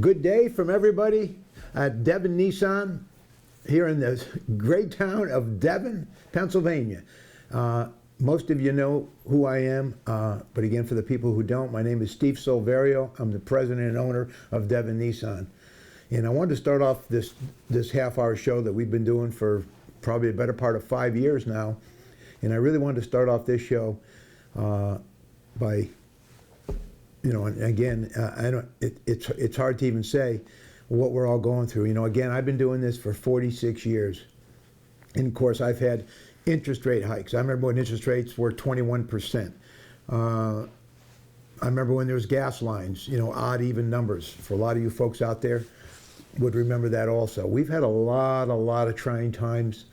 Good day from everybody at Devon Nissan here in the great town of Devon, Pennsylvania. Most of you know who I am, but again, for the people who don't, my name is Steve Silverio. I'm the president and owner of Devon Nissan. And I wanted to start off this half-hour show that we've been doing for probably a better part of 5 years now. And I really wanted to start off this show by, and again, it's hard to even say what we're all going through. Again, I've been doing this for 46 years. And of course, I've had interest rate hikes. I remember when interest rates were 21%. I remember when there was gas lines, odd, even numbers. For a lot of you folks out there would remember that also. We've had a lot of trying times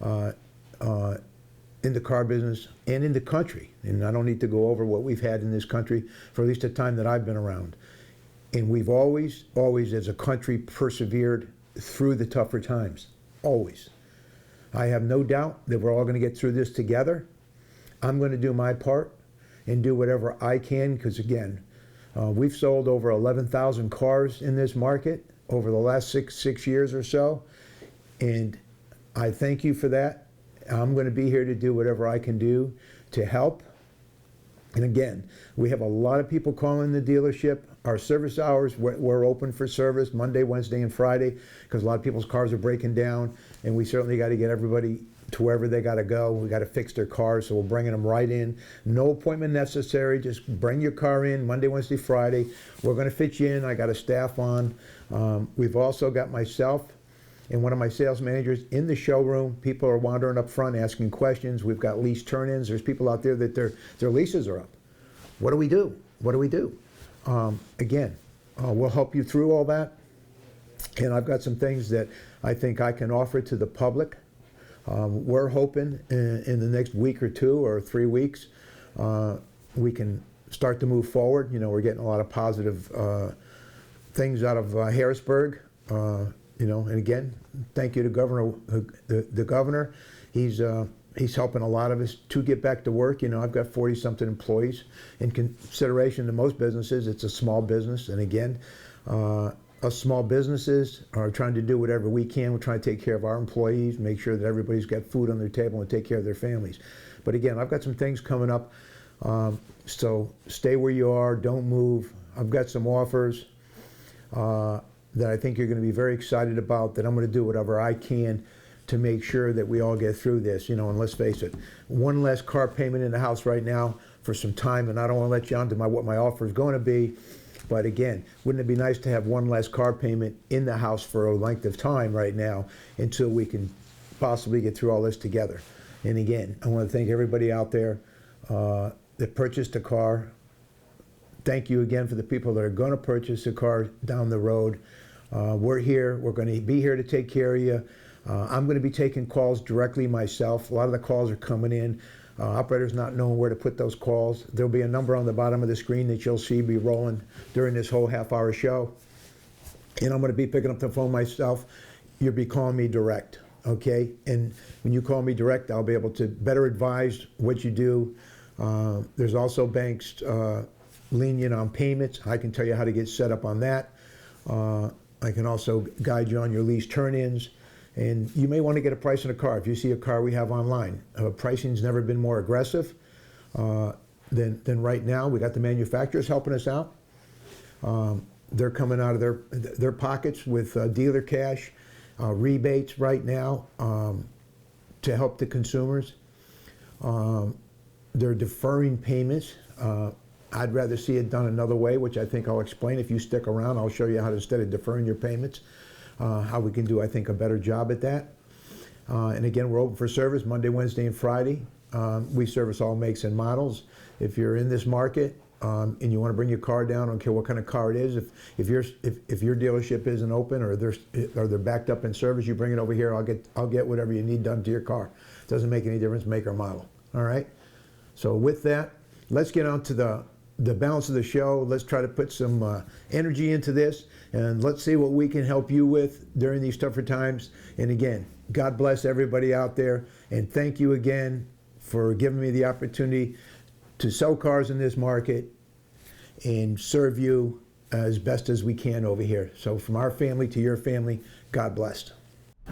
in the car business and in the country. And I don't need to go over what we've had in this country for at least the time that I've been around. And we've always, as a country, persevered through the tougher times. Always. I have no doubt that we're all going to get through this together. I'm going to do my part and do whatever I can, because again, we've sold over 11,000 cars in this market over the last six years or so. And I thank you for that. I'm going to be here to do whatever I can do to help. And again, we have a lot of people calling the dealership. Our service hours, we're open for service Monday, Wednesday, and Friday, because a lot of people's cars are breaking down, and we certainly got to get everybody to wherever they got to go. We got to fix their cars, so we're bringing them right in. No appointment necessary. Just bring your car in Monday, Wednesday, Friday. We're going to fit you in. I got a staff on. We've also got myself and one of my sales managers in the showroom. People are wandering up front asking questions. We've got lease turn-ins. There's people out there that their leases are up. What do we do? What do we do? Again, we'll help you through all that. And I've got some things that I think I can offer to the public. We're hoping in the next week or 2 or 3 weeks, we can start to move forward. We're getting a lot of positive things out of Harrisburg. And again, thank you to the governor. He's helping a lot of us to get back to work. I've got 40-something employees. In consideration to most businesses, it's a small business. And again, us small businesses are trying to do whatever we can. We're trying to take care of our employees, make sure that everybody's got food on their table, and take care of their families. But again, I've got some things coming up. So stay where you are. Don't move. I've got some offers that I think you're going to be very excited about, that I'm going to do whatever I can to make sure that we all get through this. And let's face it, one less car payment in the house right now for some time, and I don't want to let you on to what my offer is going to be. But again, wouldn't it be nice to have one less car payment in the house for a length of time right now until we can possibly get through all this together? And again, I want to thank everybody out there that purchased a car. Thank you again for the people that are going to purchase a car down the road. We're here. We're going to be here to take care of you. I'm going to be taking calls directly myself. A lot of the calls are coming in. Operators not knowing where to put those calls. There'll be a number on the bottom of the screen that you'll see be rolling during this whole half-hour show. And I'm going to be picking up the phone myself. You'll be calling me direct, okay? And when you call me direct, I'll be able to better advise what you do. There's also banks lenient on payments. I can tell you how to get set up on that. I can also guide you on your lease turn-ins. And you may want to get a price on a car. If you see a car we have online, pricing's never been more aggressive than right now. We got the manufacturers helping us out. They're coming out of their pockets with dealer cash, rebates right now to help the consumers. They're deferring payments. I'd rather see it done another way, which I think I'll explain. If you stick around, I'll show you how to, instead of deferring your payments, how we can do, I think, a better job at that. And again, we're open for service Monday, Wednesday, and Friday. We service all makes and models. If you're in this market and you want to bring your car down, I don't care what kind of car it is. If your dealership isn't open or they're backed up in service, you bring it over here. I'll get whatever you need done to your car. It doesn't make any difference, make or model. All right. So with that, let's get on to the balance of the show. Let's try to put some energy into this, and let's see what we can help you with during these tougher times. And again, God bless everybody out there, and thank you again for giving me the opportunity to sell cars in this market and serve you as best as we can over here. So from our family to your family, God bless.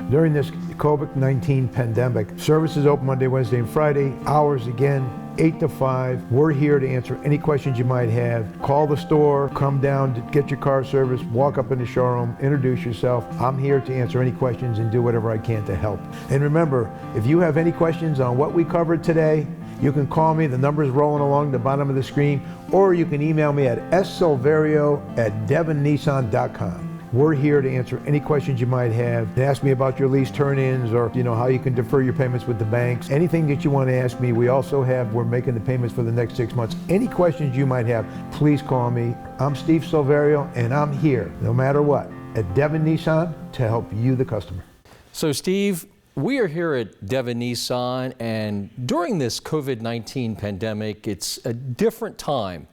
During this COVID-19 pandemic, services open Monday, Wednesday, and Friday. Hours again, 8 to 5. We're here to answer any questions you might have. Call the store, come down to get your car serviced, walk up in the showroom, introduce yourself. I'm here to answer any questions and do whatever I can to help. And remember, if you have any questions on what we covered today, you can call me. The number is rolling along the bottom of the screen, or you can email me at silverio@devonnissan.com. We're here to answer any questions you might have. Ask me about your lease turn-ins, or how you can defer your payments with the banks. Anything that you want to ask me, we're making the payments for the next 6 months. Any questions you might have, please call me. I'm Steve Silverio, and I'm here, no matter what, at Devon Nissan to help you, the customer. So Steve, we are here at Devon Nissan, and during this COVID-19 pandemic, it's a different time.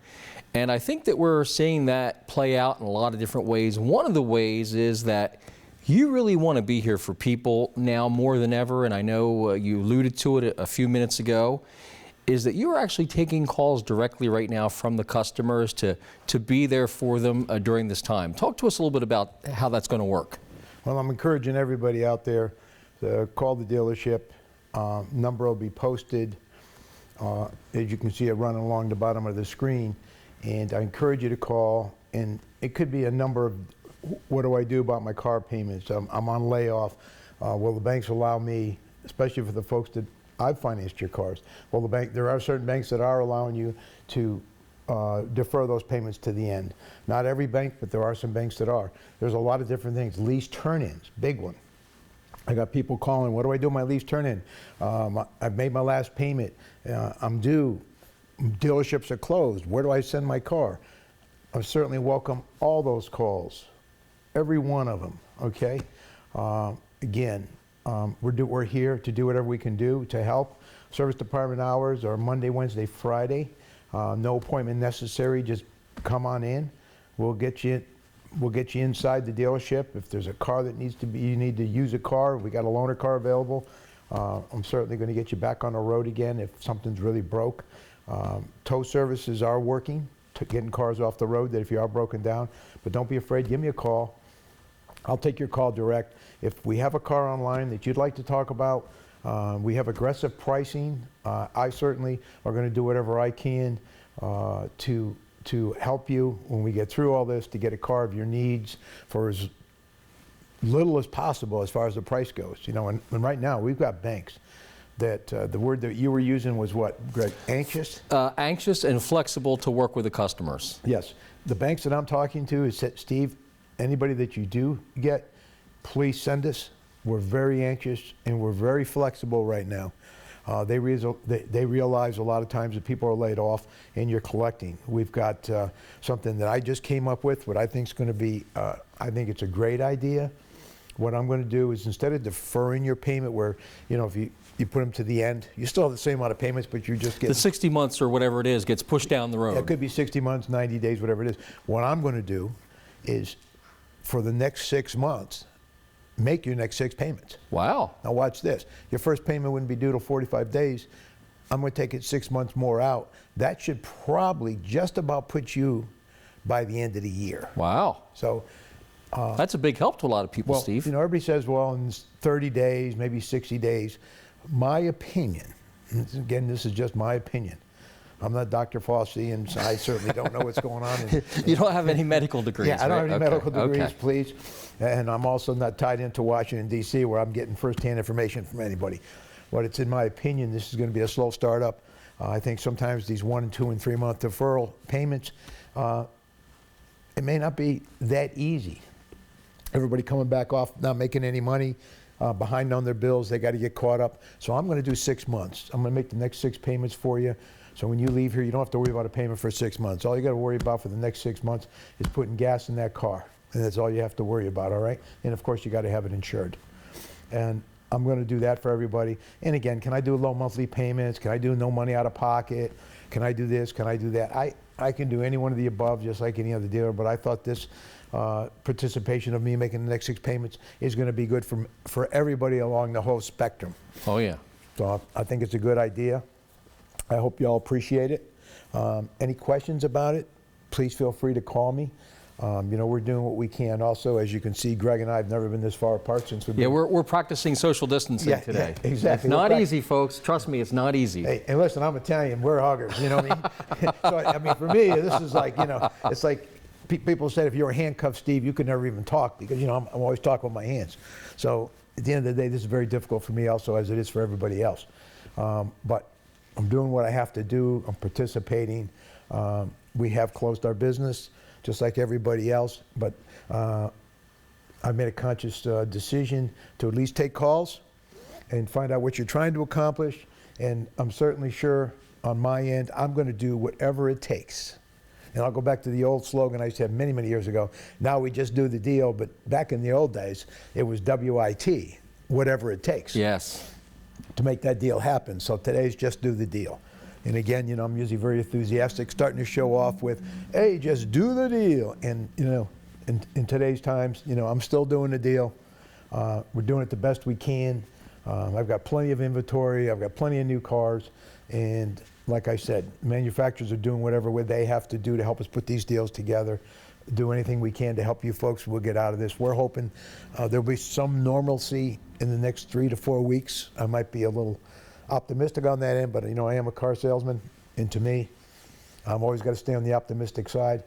And I think that we're seeing that play out in a lot of different ways. One of the ways is that you really want to be here for people now more than ever, and I know you alluded to it a few minutes ago, is that you're actually taking calls directly right now from the customers to be there for them during this time. Talk to us a little bit about how that's going to work. Well, I'm encouraging everybody out there to call the dealership. Number will be posted. As you can see it running along the bottom of the screen. And I encourage you to call, and it could be a number of, what do I do about my car payments? I'm on layoff. Will the banks allow me, especially for the folks that I've financed your cars, there are certain banks that are allowing you to defer those payments to the end. Not every bank, but there are some banks that are. There's a lot of different things. Lease turn-ins, big one. I got people calling, what do I do with my lease turn-in? I've made my last payment. I'm due. Dealerships are closed. Where do I send my car? I certainly welcome all those calls, every one of them. Okay. Again, we're here to do whatever we can do to help. Service department hours are Monday, Wednesday, Friday. No appointment necessary. Just come on in. We'll get you inside the dealership. If there's a car that you need to use a car. We got a loaner car available. I'm certainly going to get you back on the road again if something's really broke. Tow services are working, getting cars off the road that if you are broken down, but don't be afraid, give me a call. I'll take your call direct. If we have a car online that you'd like to talk about, we have aggressive pricing. I certainly are going to do whatever I can to help you when we get through all this, to get a car of your needs for as little as possible as far as the price goes. And right now we've got banks that the word that you were using was what, Greg? Anxious? Anxious and flexible to work with the customers. Yes. The banks that I'm talking to is, Steve, anybody that you do get, please send us. We're very anxious and we're very flexible right now. They realize a lot of times that people are laid off and you're collecting. We've got something that I just came up with, what I think is going to be, I think it's a great idea. What I'm going to do is, instead of deferring your payment where, if you put them to the end, you still have the same amount of payments, but you just get... The 60 months or whatever it is gets pushed down the road. It could be 60 months, 90 days, whatever it is. What I'm going to do is, for the next 6 months, make your next 6 payments. Wow. Now watch this. Your first payment wouldn't be due till 45 days. I'm going to take it 6 months more out. That should probably just about put you by the end of the year. Wow. So... that's a big help to a lot of people, well, Steve. Everybody says, well, in 30 days, maybe 60 days. My opinion, again, this is just my opinion. I'm not Dr. Fauci, and I certainly don't know what's going on. You don't have any medical degrees, Yeah, I don't right? have any medical degrees, Okay. please. And I'm also not tied into Washington, D.C., where I'm getting firsthand information from anybody. But it's in my opinion, this is going to be a slow startup. I think sometimes these 1, 2, and 3 month deferral payments, it may not be that easy. Everybody coming back off, not making any money, behind on their bills, they got to get caught up. So I'm going to do 6 months. I'm going to make the next 6 payments for you. So when you leave here, you don't have to worry about a payment for 6 months. All you got to worry about for the next 6 months is putting gas in that car. And that's all you have to worry about, all right? And of course, you got to have it insured. And I'm going to do that for everybody. And again, can I do low monthly payments? Can I do no money out of pocket? Can I do this? Can I do that? I can do any one of the above, just like any other dealer, but I thought this participation of me making the next 6 payments is going to be good for everybody along the whole spectrum. Oh, yeah. So I think it's a good idea. I hope you all appreciate it. Any questions about it, please feel free to call me. We're doing what we can. Also, as you can see, Greg and I have never been this far apart since we've been. Yeah, we're practicing social distancing today. Yeah, exactly. It's not easy, folks. Trust me, it's not easy. Hey, and listen, I'm Italian. We're huggers. You know what I mean? So, I mean, for me, this is like, it's like people said if you were handcuffed, Steve, you could never even talk because, I'm always talking with my hands. So at the end of the day, this is very difficult for me also, as it is for everybody else. But I'm doing what I have to do. I'm participating. We have closed our business, just like everybody else, but I made a conscious decision to at least take calls and find out what you're trying to accomplish, and I'm certainly sure on my end I'm going to do whatever it takes. And I'll go back to the old slogan I used to have many, many years ago. Now we just do the deal, but back in the old days it was WIT, whatever it takes. Yes. To make that deal happen. So today's just do the deal. And again, I'm usually very enthusiastic, starting to show off with, hey, just do the deal. And, in today's times, I'm still doing the deal. We're doing it the best we can. I've got plenty of inventory. I've got plenty of new cars. And like I said, manufacturers are doing whatever they have to do to help us put these deals together. Do anything we can to help you folks. We'll get out of this. We're hoping there'll be some normalcy in the next 3 to 4 weeks. I might be a little optimistic on that end, but I am a car salesman, and to me, I'm always got to stay on the optimistic side.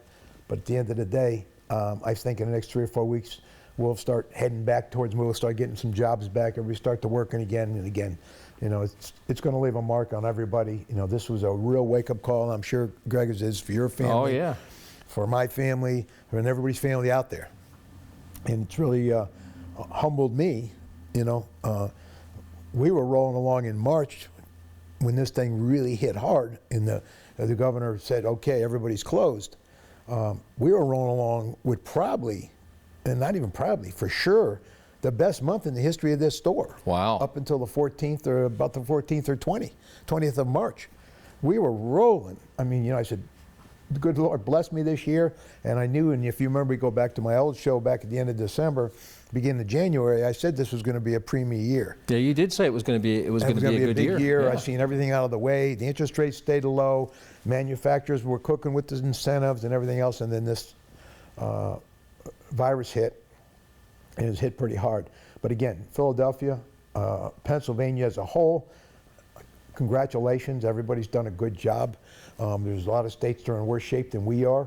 But at the end of the day, I think in the next 3 or 4 weeks, we'll start heading back towards, we'll start getting some jobs back, and we start to working again and again. It's going to leave a mark on everybody. This was a real wake-up call, and I'm sure, Greg, it is for your family. Oh, yeah. For my family, and everybody's family out there. And it's really humbled me, we were rolling along in March when this thing really hit hard, and the governor said, okay, everybody's closed. We were rolling along with probably, and not even probably, for sure, the best month in the history of this store. Wow. Up until the 14th or about the 14th or 20th of March. We were rolling. I mean, I said, the good Lord blessed me this year, and I knew, and if you remember, we go back to my old show back at the end of December, beginning of January, I said this was going to be a premier year. Yeah, you did say it was going to be a good big year. Yeah. I've seen everything out of the way. The interest rates stayed low. Manufacturers were cooking with the incentives and everything else, and then this virus hit, and it was hit pretty hard. But again, Philadelphia, Pennsylvania as a whole, congratulations. Everybody's done a good job. There's a lot of states that are in worse shape than we are.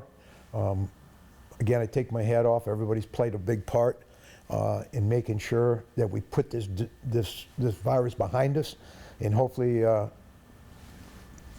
Again, I take my hat off. Everybody's played a big part in making sure that we put this virus behind us, and hopefully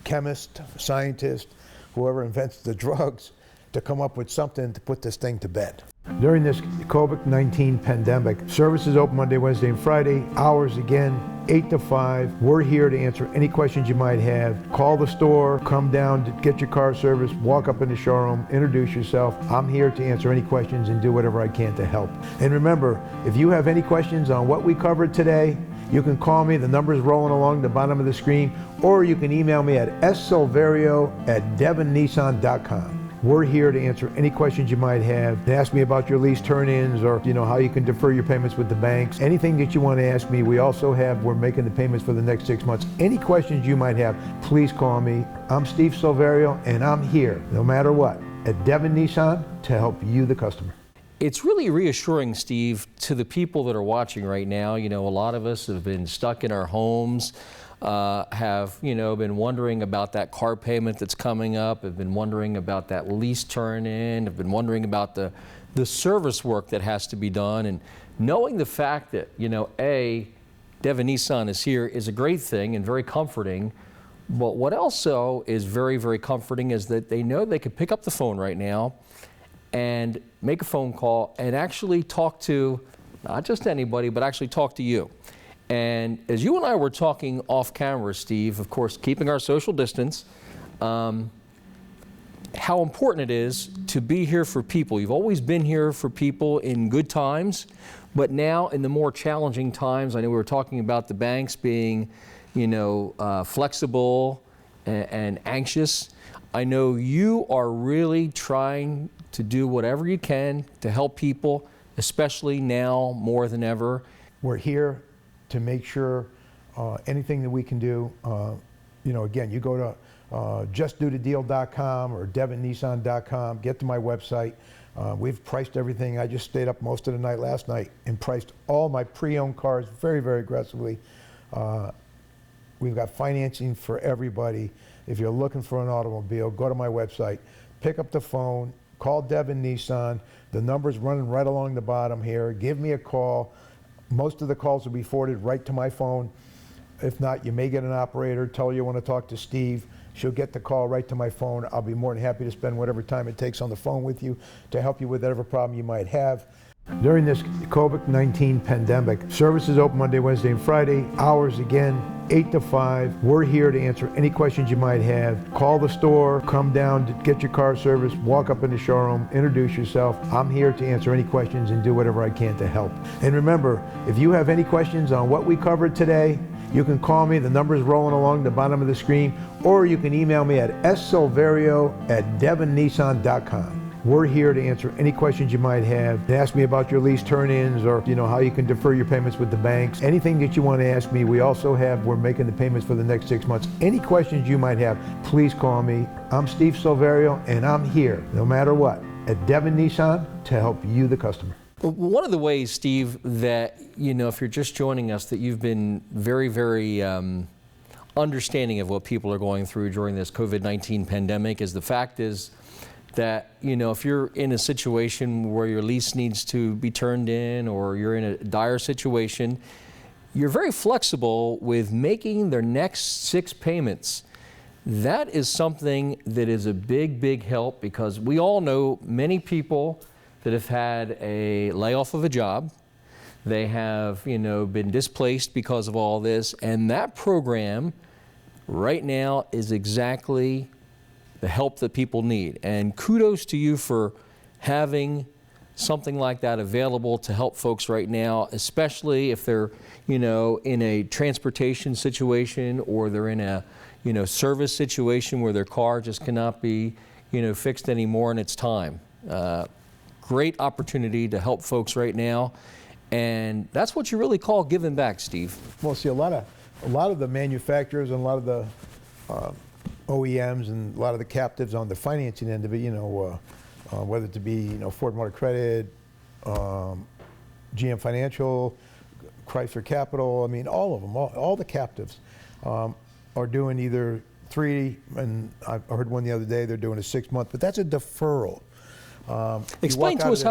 chemists, scientists, whoever invents the drugs, to come up with something to put this thing to bed. During this COVID-19 pandemic, services open Monday, Wednesday, and Friday. Hours again, 8 to 5. We're here to answer any questions you might have. Call the store, come down to get your car serviced, walk up in the showroom, introduce yourself. I'm here to answer any questions and do whatever I can to help. And remember, if you have any questions on what we covered today, you can call me. The number is rolling along the bottom of the screen, or you can email me at ssilverio@devonnissan.com. We're here to answer any questions you might have. Ask me about your lease turn-ins, or how you can defer your payments with the banks. Anything that you want to ask me. We're making the payments for the next 6 months. Any questions you might have, please call me. I'm Steve Silverio, and I'm here, no matter what, at Devon Nissan to help you, the customer. It's really reassuring, Steve, to the people that are watching right now. A lot of us have been stuck in our homes, have been wondering about that car payment that's coming up, have been wondering about that lease turn-in, have been wondering about the service work that has to be done. And knowing the fact that, Devon Nissan is here is a great thing and very comforting. But what also is very, very comforting is that they know they can pick up the phone right now and make a phone call and actually talk to not just anybody, but actually talk to you. And as you and I were talking off camera, Steve, of course, keeping our social distance, how important it is to be here for people. You've always been here for people in good times, but now in the more challenging times, I know we were talking about the banks being, flexible and anxious. I know you are really trying to do whatever you can to help people, especially now more than ever. We're here to make sure anything that we can do, again, you go to justdothedeal.com or devonnissan.com, get to my website. We've priced everything. I just stayed up most of the night last night and priced all my pre-owned cars very, very aggressively. We've got financing for everybody. If you're looking for an automobile, go to my website, pick up the phone, call Devon Nissan. The number's running right along the bottom here. Give me a call. Most of the calls will be forwarded right to my phone. If not, you may get an operator, tell her you want to talk to Steve. She'll get the call right to my phone. I'll be more than happy to spend whatever time it takes on the phone with you to help you with whatever problem you might have. During this COVID-19 pandemic, service is open Monday, Wednesday, and Friday. Hours again, 8 to 5. We're here to answer any questions you might have. Call the store, come down to get your car serviced, walk up in the showroom, introduce yourself. I'm here to answer any questions and do whatever I can to help. And remember, if you have any questions on what we covered today, you can call me. The number is rolling along the bottom of the screen, or you can email me at silverio@devonnissan.com. We're here to answer any questions you might have. Ask me about your lease turn-ins, or how you can defer your payments with the banks. Anything that you want to ask me. We're making the payments for the next 6 months. Any questions you might have, please call me. I'm Steve Silverio, and I'm here, no matter what, at Devon Nissan to help you, the customer. One of the ways, Steve, that, if you're just joining us, that you've been very, very understanding of what people are going through during this COVID-19 pandemic is the fact is that, if you're in a situation where your lease needs to be turned in or you're in a dire situation, you're very flexible with making their next 6 payments. That is something that is a big, big help, because we all know many people that have had a layoff of a job. They have, been displaced because of all this, and that program right now is exactly the help that people need. And kudos to you for having something like that available to help folks right now, especially if they're, in a transportation situation, or they're in a, service situation where their car just cannot be, fixed anymore and it's time. Great opportunity to help folks right now, and that's what you really call giving back, Steve. Well, see, a lot of the manufacturers and a lot of the OEMs and a lot of the captives on the financing end of it, whether it be Ford Motor Credit, GM Financial, Chrysler Capital, all of them, all the captives are doing either 3, and I heard one the other day, they're doing a 6-month, but that's a deferral. Explain to us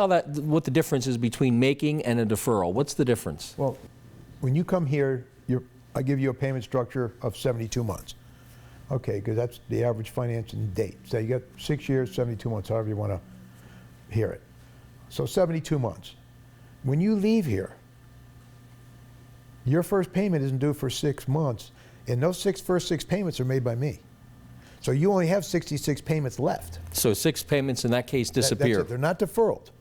what the difference is between making and a deferral. What's the difference? Well, when you come here, I give you a payment structure of 72 months. Okay, because that's the average financing date. So you got 6 years, 72 months, however you want to hear it. So 72 months. When you leave here, your first payment isn't due for 6 months, and those first six payments are made by me. So you only have 66 payments left. So 6 payments in that case disappear. That's it. They're not deferred.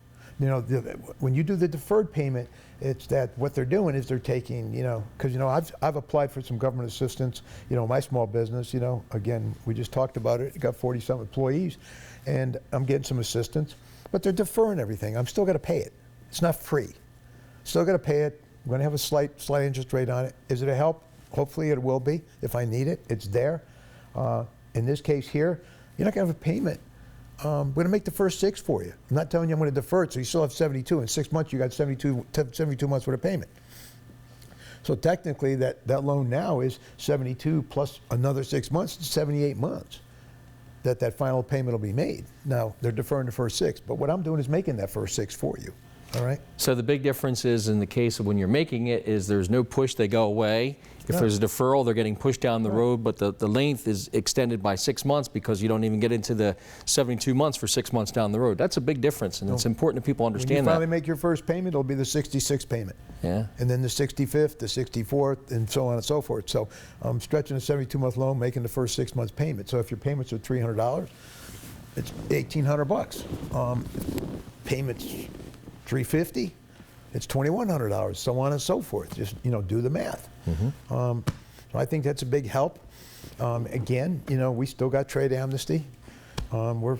When you do the deferred payment, it's that what they're doing is they're taking, because I've applied for some government assistance. My small business, again, we just talked about it. It got 40-some employees, and I'm getting some assistance, but they're deferring everything. I'm still going to pay it. It's not free. Still going to pay it. I'm going to have a slight interest rate on it. Is it a help? Hopefully it will be. If I need it, it's there. In this case here, you're not going to have a payment. I'm going to make the first 6 for you. I'm not telling you I'm going to defer it, so you still have 72. In 6 months, you got 72 months worth of payment. So technically, that loan now is 72 plus another 6 months, 78 months that final payment will be made. Now, they're deferring the first 6, but what I'm doing is making that first 6 for you. All right? So the big difference is, in the case of when you're making it, is there's no push, they go away. If there's a deferral, they're getting pushed down the road, but the length is extended by 6 months, because you don't even get into the 72 months for 6 months down the road. That's a big difference, and it's important that people understand that. When you finally make your first payment, it'll be the 66th payment. Yeah. And then the 65th, the 64th, and so on and so forth. So I'm stretching a 72-month loan, making the first 6 months payment. So if your payments are $300, it's $1,800. Payments $350, it's $2,100, so on and so forth. Just, do the math. So I think that's a big help. Again, we still got trade amnesty. We're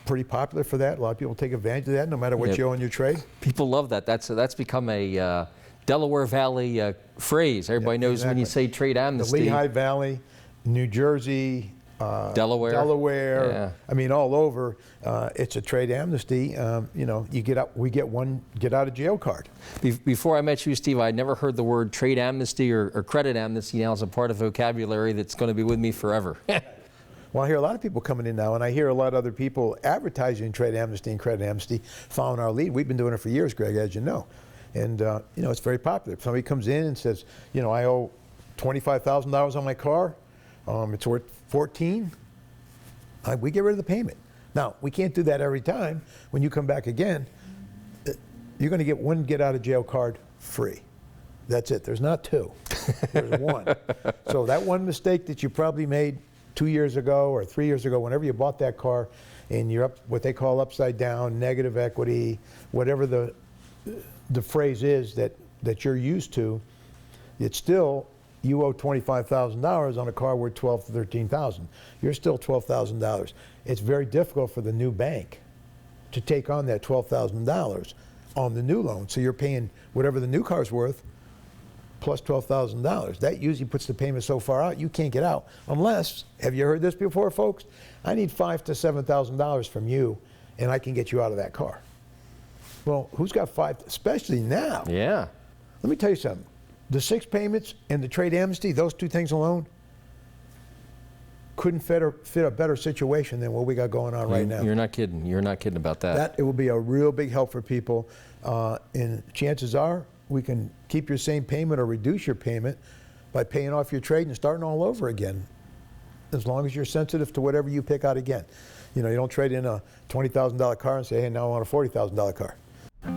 pretty popular for that. A lot of people take advantage of that, no matter what you owe in your trade. People love that. That's become a Delaware Valley phrase. Everybody knows when you say trade amnesty. The Lehigh Valley, New Jersey, Delaware. Yeah. I mean, all over. It's a trade amnesty. You know, we get one get out of jail card. Before I met you, Steve, I'd never heard the word trade amnesty or credit amnesty. Now it's a part of vocabulary that's going to be with me forever. Well, I hear a lot of people coming in now, and I hear a lot of other people advertising trade amnesty and credit amnesty, following our lead. We've been doing it for years, Greg, as you know. And, you know, it's very popular. If somebody comes in and says, you know, I owe $25,000 on my car, it's worth 14, we get rid of the payment. Now, we can't do that every time. When you come back again, you're going to get one get out of jail card free. That's it. There's not two. There's one. So that one mistake that you probably made 2 years ago or 3 years ago, whenever you bought that car, and you're up what they call upside down, negative equity, whatever the phrase is that you're used to, it's still, you owe $25,000 on a car worth $12,000 to $13,000. You're still $12,000. It's very difficult for the new bank to take on that $12,000 on the new loan. So you're paying whatever the new car's worth plus $12,000. That usually puts the payment so far out you can't get out unless, have you heard this before, folks? I need $5,000 to $7,000 from you, and I can get you out of that car. Well, who's got five, especially now? Yeah. Let me tell you something. The 6 payments and the trade amnesty, those two things alone, couldn't fit a better situation than what we got going on right now. You're not kidding. You're not kidding about that. It will be a real big help for people. And chances are we can keep your same payment or reduce your payment by paying off your trade and starting all over again, as long as you're sensitive to whatever you pick out again. You know, you don't trade in a $20,000 car and say, hey, now I want a $40,000 car.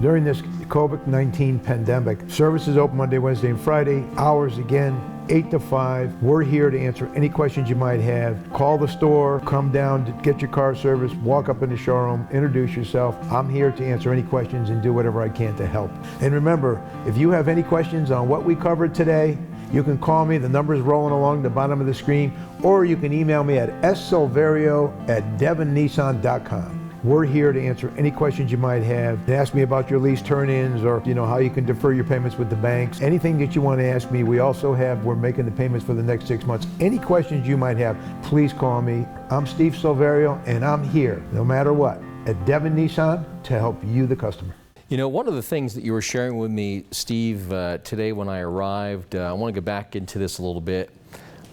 During this COVID-19 pandemic, services open Monday, Wednesday, and Friday. Hours again, 8 to 5. We're here to answer any questions you might have. Call the store, come down to get your car serviced, walk up in the showroom, introduce yourself. I'm here to answer any questions and do whatever I can to help. And remember, if you have any questions on what we covered today, you can call me. The number is rolling along the bottom of the screen, or you can email me at silverio@devonnissan.com. We're here to answer any questions you might have. Ask me about your lease turn-ins, or you know how you can defer your payments with the banks. Anything that you want to ask me, we're making the payments for the next 6 months. Any questions you might have, please call me. I'm Steve Silverio, and I'm here, no matter what, at Devon Nissan to help you, the customer. You know, one of the things that you were sharing with me, Steve, today when I arrived, I want to go back into this a little bit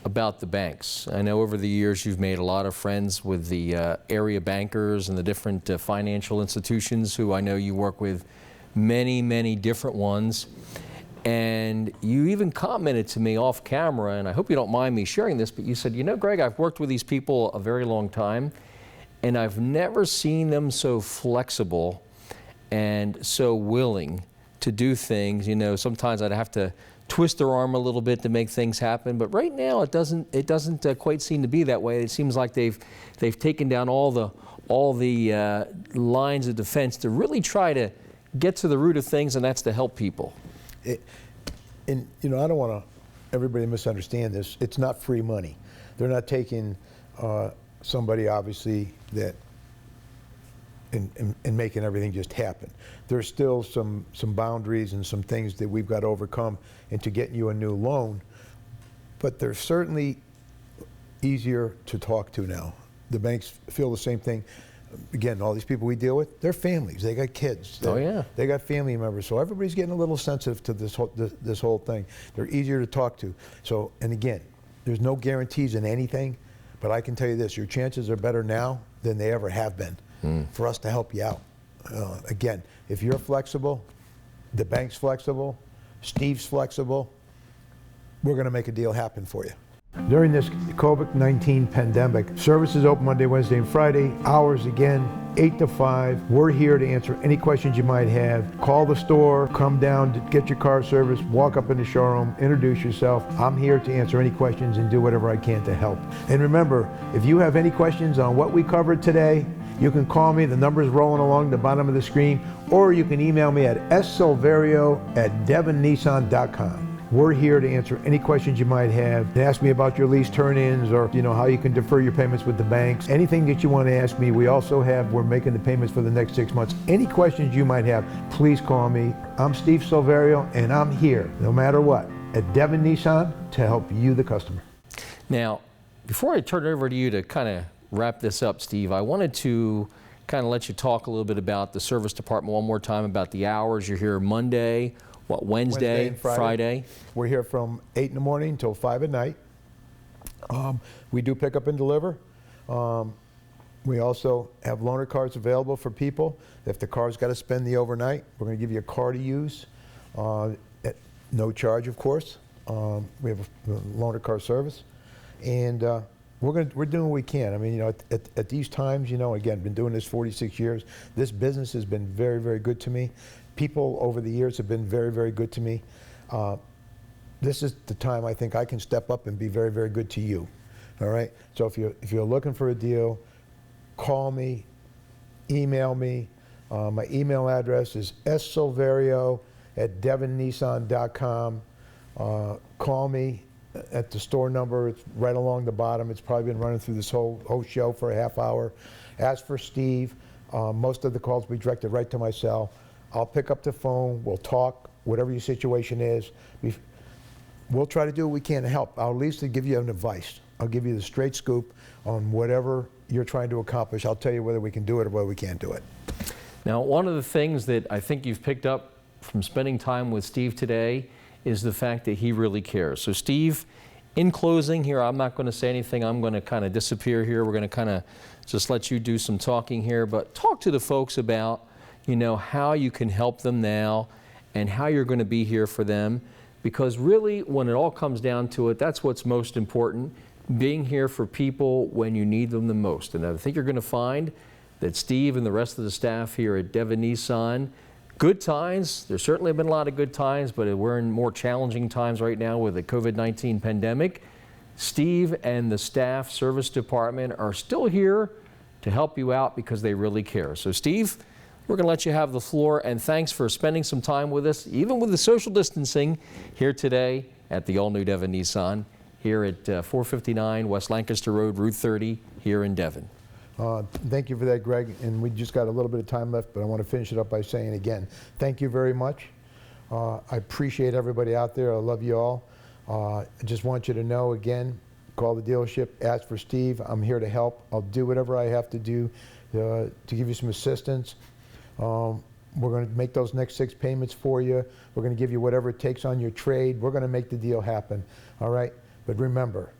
about the banks. I know over the years you've made a lot of friends with the area bankers and the different financial institutions who I know you work with, many, many different ones. And you even commented to me off camera, and I hope you don't mind me sharing this, but you said, you know, Greg, I've worked with these people a very long time, and I've never seen them so flexible and so willing to do things. You know, sometimes I'd have to twist their arm a little bit to make things happen, but right now it doesn't quite seem to be that way. It seems like they've taken down all the lines of defense to really try to get to the root of things, and that's to help people. And you know, I don't want everybody to misunderstand this. It's not free money. They're not taking somebody obviously that and making everything just happen. There's still some boundaries and some things that we've got to overcome into getting you a new loan, but they're certainly easier to talk to now. The banks feel the same thing. Again, all these people we deal with, they're families. They got kids. They got family members. So everybody's getting a little sensitive to this whole thing. They're easier to talk to. So, and again, there's no guarantees in anything, but I can tell you this: your chances are better now than they ever have been for us to help you out. Again, if you're flexible, the bank's flexible, Steve's flexible, we're going to make a deal happen for you. During this COVID-19 pandemic, services open Monday, Wednesday, and Friday. Hours again, 8 to 5. We're here to answer any questions you might have. Call the store, come down to get your car serviced, walk up in the showroom, introduce yourself. I'm here to answer any questions and do whatever I can to help. And remember, if you have any questions on what we covered today, you can call me. The number is rolling along the bottom of the screen, or you can email me at silverio@devonnissan.com. We're here to answer any questions you might have. Ask me about your lease turn-ins, or you know how you can defer your payments with the banks. Anything that you want to ask me, we're making the payments for the next 6 months. Any questions you might have, please call me. I'm Steve Silverio, and I'm here, no matter what, at Devon Nissan to help you, the customer. Now, Before I turn it over to you to kind of wrap this up, Steve, I wanted to kind of let you talk a little bit about the service department one more time, about the hours. You're here Monday, Wednesday and Friday? We're here from 8 in the morning till 5 at night. We do pick up and deliver. We also have loaner cars available for people. If the car's got to spend the overnight, we're going to give you a car to use at no charge, of course. We have a loaner car service, and we're doing what we can. I mean, you know, at these times, you know, again, been doing this 46 years. This business has been very, very good to me. People over the years have been very, very good to me. This is the time I think I can step up and be very, very good to you. All right. So if you're looking for a deal, call me, email me. My email address is silverio@devonnissan.com. Call me at the store number. It's right along the bottom. It's probably been running through this whole show for a half hour. As for Steve, most of the calls will be directed right to my cell. I'll pick up the phone. We'll talk, whatever your situation is. We'll try to do what we can to help. I'll at least give you an advice. I'll give you the straight scoop on whatever you're trying to accomplish. I'll tell you whether we can do it or whether we can't do it. Now, one of the things that I think you've picked up from spending time with Steve today is the fact that he really cares. So Steve, in closing here, I'm not going to say anything. I'm going to kind of disappear here. We're going to kind of just let you do some talking here, but talk to the folks about, you know, how you can help them now and how you're going to be here for them. Because really, when it all comes down to it, that's what's most important, being here for people when you need them the most. And I think you're going to find that Steve and the rest of the staff here at Devon Nissan, good times. There certainly have been a lot of good times, but we're in more challenging times right now with the COVID-19 pandemic. Steve and the staff service department are still here to help you out because they really care. So Steve, we're going to let you have the floor, and thanks for spending some time with us, even with the social distancing, here today at the all-new Devon Nissan here at 459 West Lancaster Road, Route 30, here in Devon. Thank you for that, Greg. And we just got a little bit of time left, but I want to finish it up by saying again, thank you very much. I appreciate everybody out there. I love you all. I just want you to know, again, call the dealership, ask for Steve. I'm here to help. I'll do whatever I have to do to give you some assistance. We're going to make those next 6 payments for you. We're going to give you whatever it takes on your trade. We're going to make the deal happen. All right? But remember,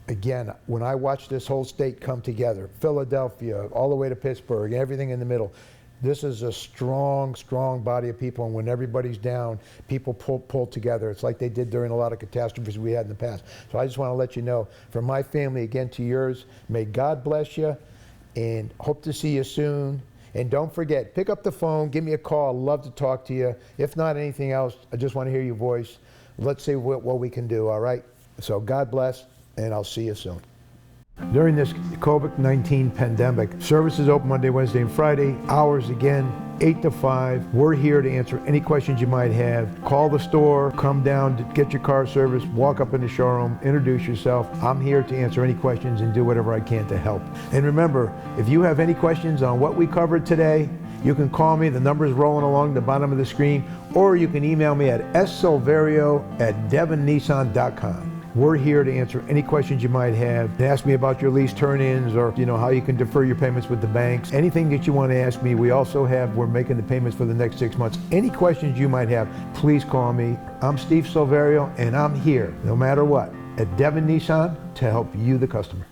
again, when I watch this whole state come together, Philadelphia, all the way to Pittsburgh, everything in the middle, this is a strong, strong body of people. And when everybody's down, people pull together. It's like they did during a lot of catastrophes we had in the past. So I just want to let you know, from my family, again, to yours, may God bless you, and hope to see you soon. And don't forget, pick up the phone, give me a call. I'd love to talk to you. If not anything else, I just want to hear your voice. Let's see what we can do, all right? So God bless, and I'll see you soon. During this COVID-19 pandemic, services open Monday, Wednesday, and Friday. Hours again, 8 to 5. We're here to answer any questions you might have. Call the store, come down to get your car serviced, walk up in the showroom, introduce yourself. I'm here to answer any questions and do whatever I can to help. And remember, if you have any questions on what we covered today, you can call me. The number is rolling along the bottom of the screen, or you can email me at silverio@devonnissan.com. We're here to answer any questions you might have. Ask me about your lease turn-ins, or you know how you can defer your payments with the banks. Anything that you want to ask me. We're making the payments for the next 6 months. Any questions you might have, please call me. I'm Steve Silverio, and I'm here, no matter what, at Devon Nissan to help you, the customer.